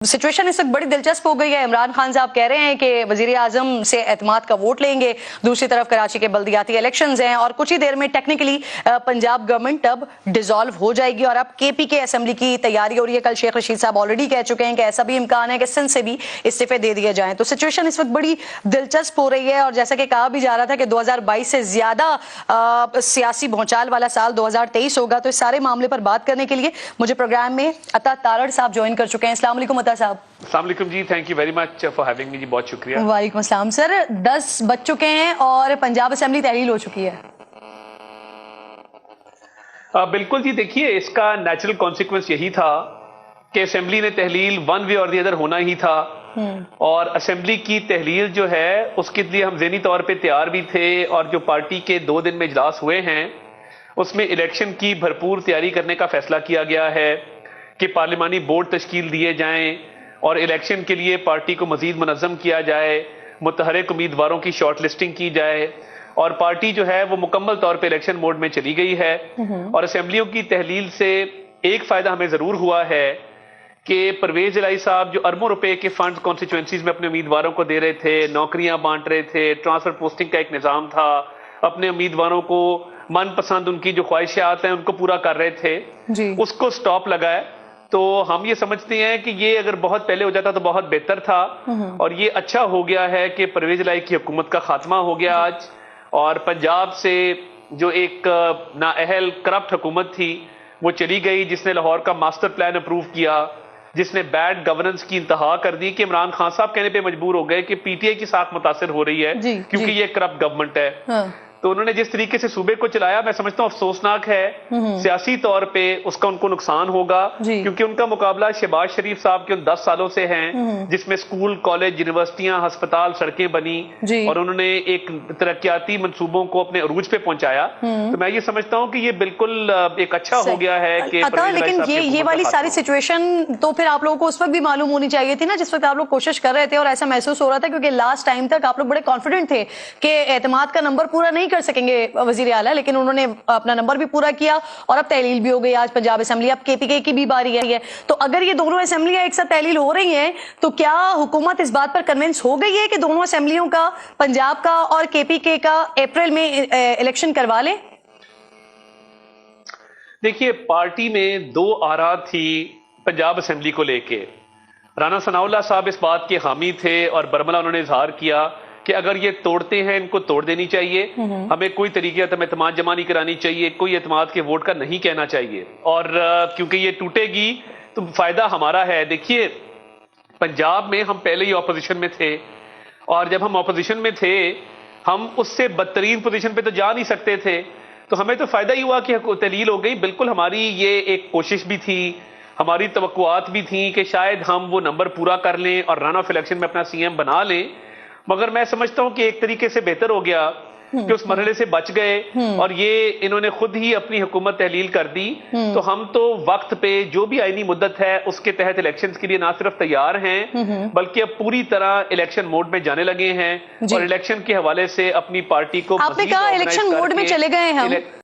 Situation इस वक्त बड़ी दिलचस्प हो गई है। इमरान खान साहब कह रहे हैं कि वजीर आजम से एतमाद का वोट लेंगे, दूसरी तरफ कराची के बल्दियाती इलेक्शंस हैं और कुछ ही देर में टेक्निकली पंजाब गवर्नमेंट अब डिसॉल्व हो जाएगी और अब केपी के असेंबली की तैयारी हो रही है। कल शेख रशीद साहब ऑलरेडी कह चुके हैं कि ऐसा भी इम्कान है कि सिंध से भी इस्तीफे दे दिए जाएं। तो सिचुएशन इस वक्त बड़ी दिलचस्प हो रही है और जैसा कि कहा भी जा रहा था कि 2022 से ज्यादा सियासी भौचाल वाला साल 2023 होगा। तो इस सारे मामले पर बात करने के लिए मुझे प्रोग्राम में अता तारड़ साहब ज्वाइन कर चुके हैं। अस्सलाम वालेकुम अता साहब। अस्सलाम वालेकुम जी, thank you very much for having me जी, बहुत शुक्रिया। वालेकुम अस्सलाम। सर 10 बज चुके हैं और पंजाब असेंबली तहलील हो चुकी है। बिल्कुल जी, देखिए इसका नेचुरल कॉन्सिक्वेंस यही था कि असेंबली ने तहलील वन वे और दी अदर होना ही था और असेंबली की तहलील जो है उसके लिए हम ज़हनी तौर पे तैयार भी थे और जो पार्टी के 2 दिन में इजलास हुए हैं उसमें इलेक्शन की भरपूर तैयारी करने का फैसला किया गया है कि पार्लिमानी बोर्ड तश्कील दिए जाएं और इलेक्शन के लिए पार्टी को मजीद मुनज़्ज़म किया जाए, मुतहर्रिक उम्मीदवारों की शॉर्ट लिस्टिंग की जाए और पार्टी जो है वो मुकम्मल तौर पे इलेक्शन मोड में चली गई है। और असेंबलियों की तहलील से एक फायदा हमें जरूर हुआ है कि परवेज इलाही साहब जो अरबों रुपए के फंड कॉन्स्टिट्यूएंसीज में अपने उम्मीदवारों को दे रहे थे, नौकरियां बांट रहे थे, ट्रांसफर पोस्टिंग का एक निजाम था, अपने उम्मीदवारों को मनपसंद उनकी जो ख्वाहिशात हैं उनको पूरा कर रहे थे जी। उसको स्टॉप लगा है। तो हम ये समझते हैं कि ये अगर बहुत पहले हो जाता तो बहुत बेहतर था और ये अच्छा हो गया है कि परवेज इलाही की हुकूमत का खात्मा हो गया आज और पंजाब से जो एक नाअहल करप्ट हुकूमत थी वो चली गई, जिसने लाहौर का मास्टर प्लान अप्रूव किया, जिसने बैड गवर्नेंस की इंतहा कर दी कि इमरान खान साहब कहने पे मजबूर हो गए कि पीटीआई की साख मुतासिर हो रही है क्योंकि ये करप्ट गवर्नमेंट है। हाँ। तो उन्होंने जिस तरीके से सूबे को चलाया मैं समझता हूँ अफसोसनाक है। सियासी तौर पे उसका उनको नुकसान होगा क्योंकि उनका मुकाबला शहबाज शरीफ साहब के उन 10 सालों से है जिसमें स्कूल, कॉलेज, यूनिवर्सिटियां, अस्पताल, सड़कें बनी और उन्होंने एक तरक्याती मंसूबों को अपने अरूज पे पहुंचाया। तो मैं ये समझता हूँ कि ये बिल्कुल एक अच्छा हो गया है कि लेकिन ये वाली सारी सिचुएशन तो फिर आप लोगों को उस वक्त भी मालूम होनी चाहिए थी ना जिस वक्त आप लोग कोशिश कर रहे थे और ऐसा महसूस हो रहा था क्योंकि लास्ट टाइम तक आप लोग बड़े कॉन्फिडेंट थे कि एतमाद का नंबर पूरा नहीं कर सकेंगे वजीर आला, लेकिन उन्होंने अपना नंबर भी पूरा किया और अब तहलील भी हो गई आज पंजाब असेंबली। अब केपीके की भी बारी है। तो अगर ये दोनों असेंबलियां एक साथ तहलील हो रही हैं तो क्या हुकूमत इस बात पर कन्विंस हो गई है कि दोनों असेंबलियों का, पंजाब का और केपीके का, अप्रैल में इलेक्शन करवा लें? देखिए पार्टी में 2 आरा थी पंजाब असेंबली को लेके। राना सनाउल्लाह साहब इस बात के हामी थे और बरमला उन्होंने इजहार किया कि अगर ये तोड़ते हैं इनको तोड़ देनी चाहिए, हमें कोई तरीके से एतमाद जमा नहीं करानी चाहिए, कोई एतमाद के वोट का नहीं कहना चाहिए और क्योंकि ये टूटेगी तो फायदा हमारा है। देखिए पंजाब में हम पहले ही ऑपोजिशन में थे और जब हम ऑपोजिशन में थे हम उससे बदतरीन पोजीशन पे तो जा नहीं सकते थे, तो हमें तो फायदा ही हुआ कि तहलील हो गई। बिल्कुल हमारी ये एक कोशिश भी थी, हमारी तवक्कुआत भी थी कि शायद हम वो नंबर पूरा कर लें और रन ऑफ इलेक्शन में अपना सीएम बना लें, मगर मैं समझता हूं कि एक तरीके से बेहतर हो गया कि उस मरहले से बच गए और ये इन्होंने खुद ही अपनी हुकूमत तहलील कर दी। तो हम तो वक्त पे जो भी आईनी मुद्दत है उसके तहत इलेक्शंस के लिए ना सिर्फ तैयार हैं बल्कि अब पूरी तरह इलेक्शन मोड में जाने लगे हैं और इलेक्शन के हवाले से अपनी पार्टी को आपने कहा इलेक्शन मोड में चले गए हैं हम।